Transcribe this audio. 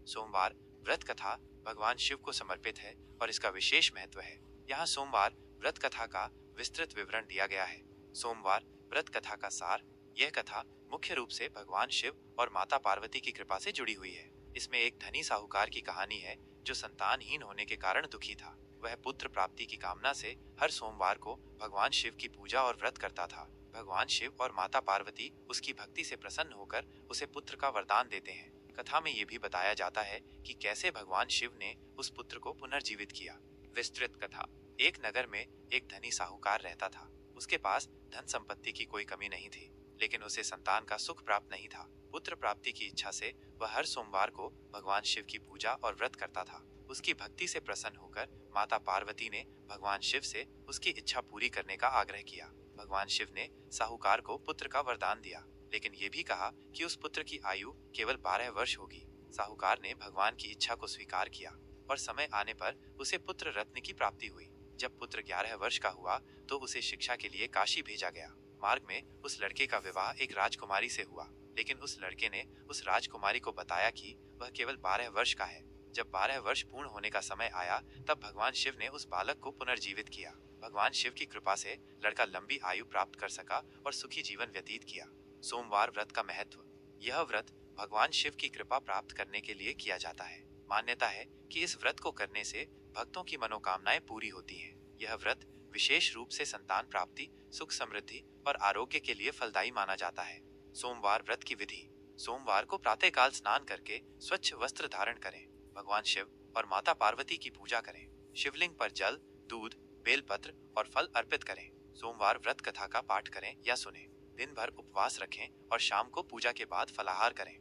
सोमवार व्रत कथा भगवान शिव को समर्पित है और इसका विशेष महत्व है। यहाँ सोमवार व्रत कथा का विस्तृत विवरण दिया गया है। सोमवार व्रत कथा का सार। यह कथा मुख्य रूप से भगवान शिव और माता पार्वती की कृपा से जुड़ी हुई है। इसमें एक धनी साहूकार की कहानी है जो संतानहीन होने के कारण दुखी था। वह पुत्र प्राप्ति की कामना से हर सोमवार को भगवान शिव की पूजा और व्रत करता था। भगवान शिव और माता पार्वती उसकी भक्ति से प्रसन्न होकर उसे पुत्र का वरदान देते हैं। कथा में ये भी बताया जाता है कि कैसे भगवान शिव ने उस पुत्र को पुनर्जीवित किया। विस्तृत कथा। एक नगर में एक धनी साहूकार रहता था। उसके पास धन संपत्ति की कोई कमी नहीं थी, लेकिन उसे संतान का सुख प्राप्त नहीं था। पुत्र प्राप्ति की इच्छा से वह हर सोमवार को भगवान शिव की पूजा और व्रत करता था। उसकी भक्ति से प्रसन्न होकर माता पार्वती ने भगवान शिव से उसकी इच्छा पूरी करने का आग्रह किया। भगवान शिव ने साहूकार को पुत्र का वरदान दिया, लेकिन ये भी कहा कि उस पुत्र की आयु केवल 12 वर्ष होगी। साहूकार ने भगवान की इच्छा को स्वीकार किया और समय आने पर उसे पुत्र रत्न की प्राप्ति हुई। जब पुत्र 11 वर्ष का हुआ तो उसे शिक्षा के लिए काशी भेजा गया। मार्ग में उस लड़के का विवाह एक राजकुमारी से हुआ, लेकिन उस लड़के ने उस राजकुमारी को बताया कि वह केवल 12 वर्ष का है। जब 12 वर्ष पूर्ण होने का समय आया तब भगवान शिव ने उस बालक को पुनर्जीवित किया। भगवान शिव की कृपा से लड़का लंबी आयु प्राप्त कर सका और सुखी जीवन व्यतीत किया। सोमवार व्रत का महत्व। यह व्रत भगवान शिव की कृपा प्राप्त करने के लिए किया जाता है। मान्यता है कि इस व्रत को करने से भक्तों की मनोकामनाएं पूरी होती हैं। यह व्रत विशेष रूप से संतान प्राप्ति, सुख समृद्धि और आरोग्य के लिए फलदायी माना जाता है। सोमवार व्रत की विधि। सोमवार को प्रातःकाल स्नान करके स्वच्छ वस्त्र धारण करें। भगवान शिव और माता पार्वती की पूजा करें। शिवलिंग पर जल, दूध, बेलपत्र और फल अर्पित करें। सोमवार व्रत कथा का पाठ करें या सुने। दिन भर उपवास रखें और शाम को पूजा के बाद फलाहार करें।